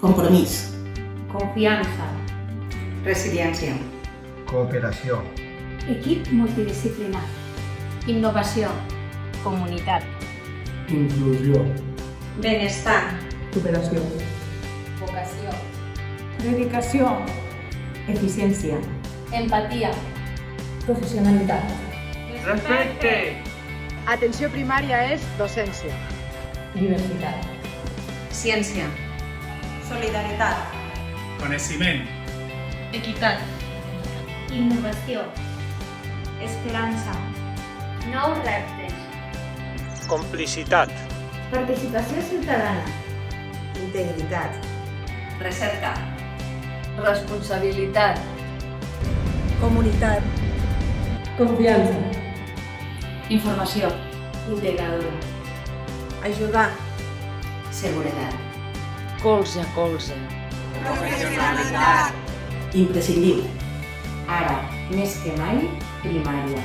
compromís, confiança, resiliència, cooperació, equip multidisciplinari, innovació, comunitat, inclusió, benestar, superació, vocació, dedicació, eficiència, empatia, professionalitat, respecte, atenció primària és docència, diversitat, ciència, solidaritat, coneixement, equitat, innovació, esperança, nous reptes, complicitat, participació ciutadana, integritat, recerca, responsabilitat, comunitat, confiança, informació, integradora, ajudar, seguretat, colze a colze, professionalitat, imprescindible. Ara, més que mai, primària.